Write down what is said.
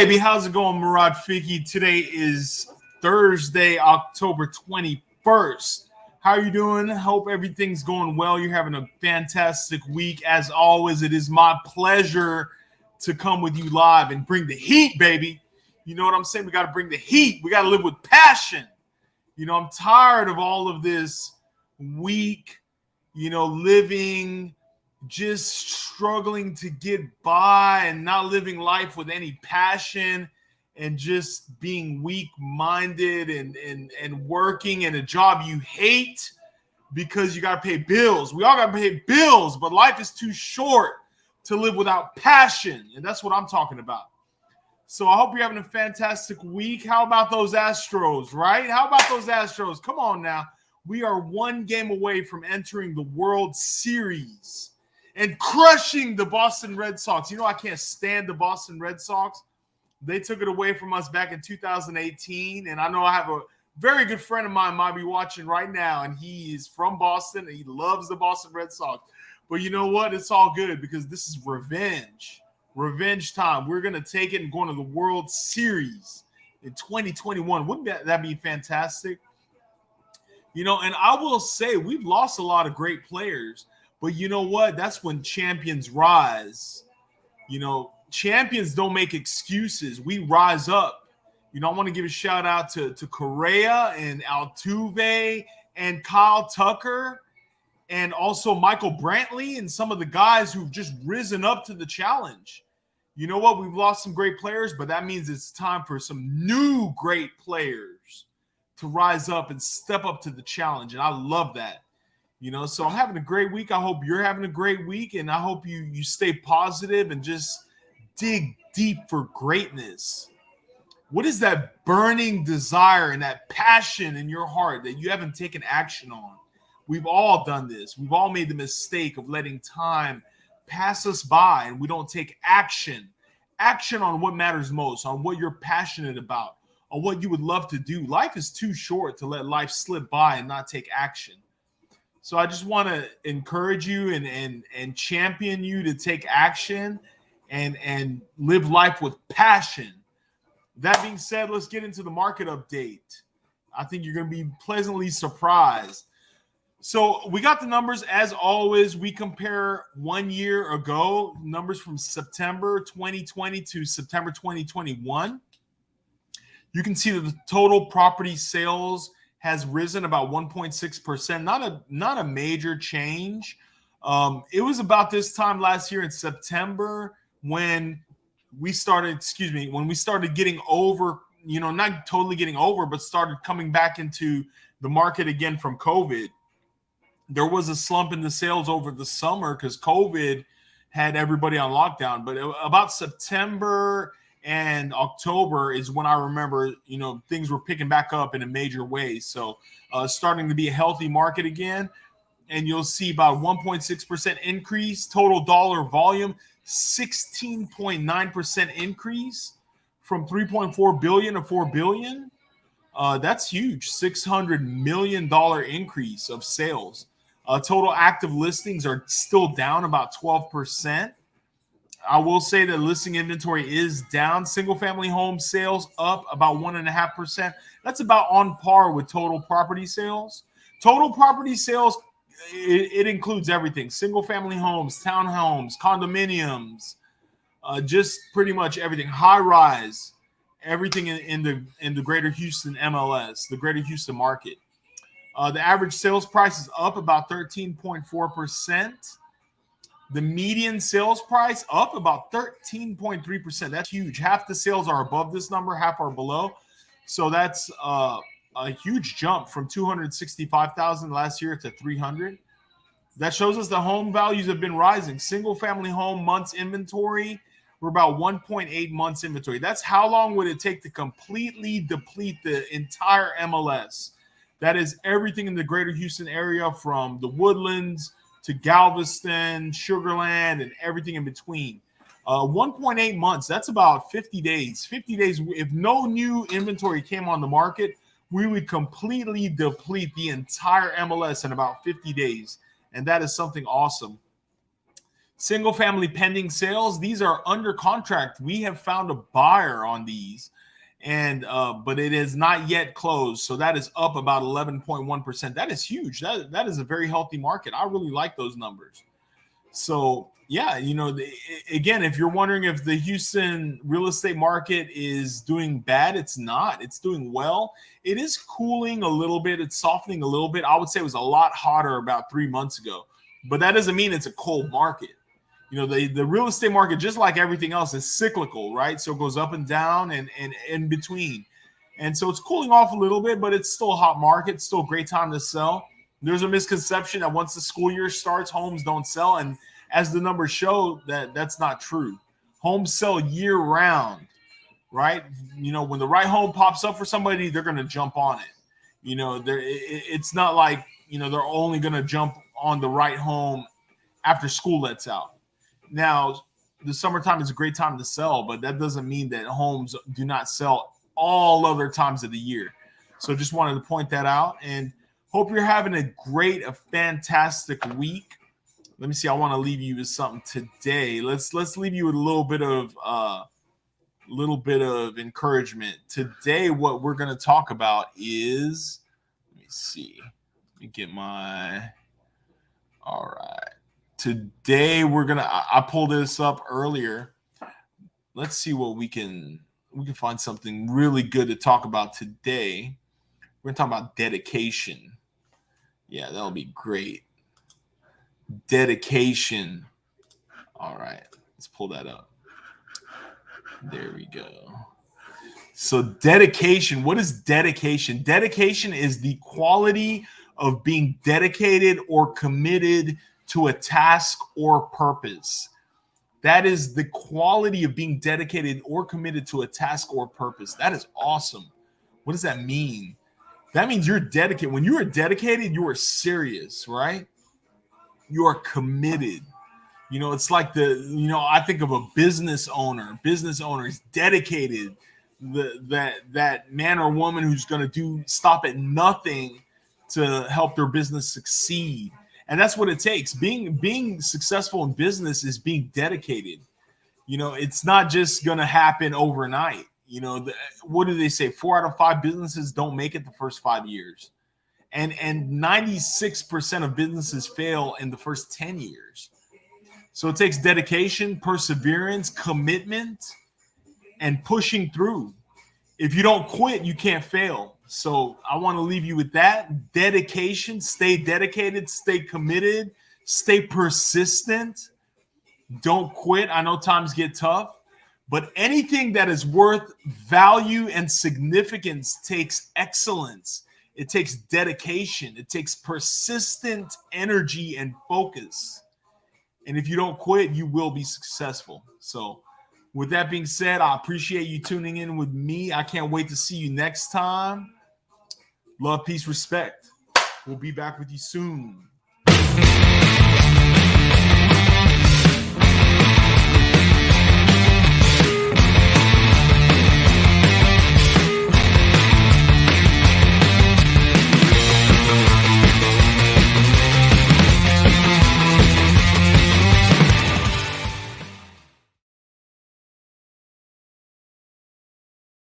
baby, how's it going, Morad Fiki? Today is Thursday, October 21st. How are you doing? Hope everything's going well. You're having a fantastic week. As always, it is my pleasure to come with you live and bring the heat, baby. You know what I'm saying? We got to bring the heat. We got to live with passion. You know, I'm tired of all of this weak, living, just struggling to get by and not living life with any passion and just being weak-minded and working in a job you hate because you got to pay bills. We all got to pay bills, but life is too short to live without passion, and that's what I'm talking about. So I hope you're having a fantastic week. How about those Astros, right? How about those Astros? Come on now. We are one game away from entering the World Series and crushing the Boston Red Sox. You know, I can't stand the Boston Red Sox. They took it away from us back in 2018. And I know I have a very good friend of mine might be watching right now, and he is from Boston, and he loves the Boston Red Sox. But you know what? It's all good because this is revenge. Revenge time. We're going to take it and go into the World Series in 2021. Wouldn't that be fantastic? You know, and I will say we've lost a lot of great players. But you know what? That's when champions rise. You know, champions don't make excuses. We rise up. You know, I want to give a shout out to Correa and Altuve and Kyle Tucker and also Michael Brantley and some of the guys who've just risen up to the challenge. You know what? We've lost some great players, but that means it's time for some new great players to rise up and step up to the challenge. And I love that. You know, so I'm having a great week. I hope you're having a great week, and I hope you stay positive and just dig deep for greatness. What is that burning desire and that passion in your heart that you haven't taken action on? We've all done this. We've all made the mistake of letting time pass us by, and we don't take action. Action on what matters most, on what you're passionate about, on what you would love to do. Life is too short to let life slip by and not take action. So I just want to encourage you and champion you to take action and live life with passion. That being said, let's get into the market update. I think you're going to be pleasantly surprised. So we got the numbers. As always, we compare 1 year ago, numbers from September 2020 to September 2021. You can see that the total property sales has risen about 1.6%. Not a major change. It was about this time last year in September when we started getting over, not totally getting over, but started coming back into the market again from COVID. There was a slump in the sales over the summer because COVID had everybody on lockdown. But about September and October is when I remember, things were picking back up in a major way. So starting to be a healthy market again. And you'll see about 1.6% increase. Total dollar volume, 16.9% increase from 3.4 billion to 4 billion. That's huge. $600 million increase of sales. Total active listings are still down about 12%. I will say that listing inventory is down. Single-family home sales up about 1.5%. That's about on par with total property sales. Total property sales, it includes everything. Single-family homes, townhomes, condominiums, just pretty much everything. High-rise, everything in the Greater Houston MLS, the Greater Houston market. The average sales price is up about 13.4%. The median sales price up about 13.3%. That's huge. Half the sales are above this number, half are below. So that's a huge jump from 265,000 last year to 300. That shows us the home values have been rising. Single family home months inventory, we're about 1.8 months inventory. That's how long would it take to completely deplete the entire MLS. That is everything in the Greater Houston area from the Woodlands to Galveston, Sugarland, and everything in between. 1.8 months, that's about 50 days. 50 days, if no new inventory came on the market, we would completely deplete the entire MLS in about 50 days. And that is something awesome. Single family pending sales, these are under contract. We have found a buyer on these, and but it is not yet closed. So that is up about 11.1%. That is huge. That is a very healthy market. I really like those numbers. So yeah, again, if you're wondering if the Houston real estate market is doing bad, it's not. It's doing well. It is cooling a little bit. It's softening a little bit. I would say it was a lot hotter about 3 months ago, but that doesn't mean it's a cold market. The real estate market, just like everything else, is cyclical, right? So it goes up and down and in between. And so it's cooling off a little bit, but it's still a hot market. It's still a great time to sell. There's a misconception that once the school year starts, homes don't sell. And as the numbers show, that's not true. Homes sell year round, right? When the right home pops up for somebody, they're going to jump on it. It's not like, they're only going to jump on the right home after school lets out. Now, the summertime is a great time to sell, but that doesn't mean that homes do not sell all other times of the year. So just wanted to point that out, and hope you're having a fantastic week. Let me see. I want to leave you with something today. Let's leave you with a little bit of encouragement. Today, what we're going to talk about is, let me see. Let me get all right. Today I pulled this up earlier. Let's see what we can find something really good to talk about today. We're going to talk about dedication. Yeah, that'll be great. Dedication. All right, let's pull that up. There we go. So dedication, what is dedication? Dedication is the quality of being dedicated or committed to a task or purpose. That is the quality of being dedicated or committed to a task or purpose. That is awesome. What does that mean? That means you're dedicated. When you are dedicated, you are serious, right? You are committed. It's like I think of a business owner. Business owner is dedicated. That man or woman who's going to stop at nothing to help their business succeed. And that's what it takes. Being successful in business is being dedicated. It's not just going to happen overnight. What do they say? 4 out of 5 businesses don't make it the first 5 years. And 96% of businesses fail in the first 10 years. So it takes dedication, perseverance, commitment, and pushing through. If you don't quit, you can't fail. So I want to leave you with that. Dedication, stay dedicated, stay committed, stay persistent. Don't quit. I know times get tough, but anything that is worth value and significance takes excellence. It takes dedication. It takes persistent energy and focus. And if you don't quit, you will be successful. So with that being said, I appreciate you tuning in with me. I can't wait to see you next time. Love, peace, respect. We'll be back with you soon.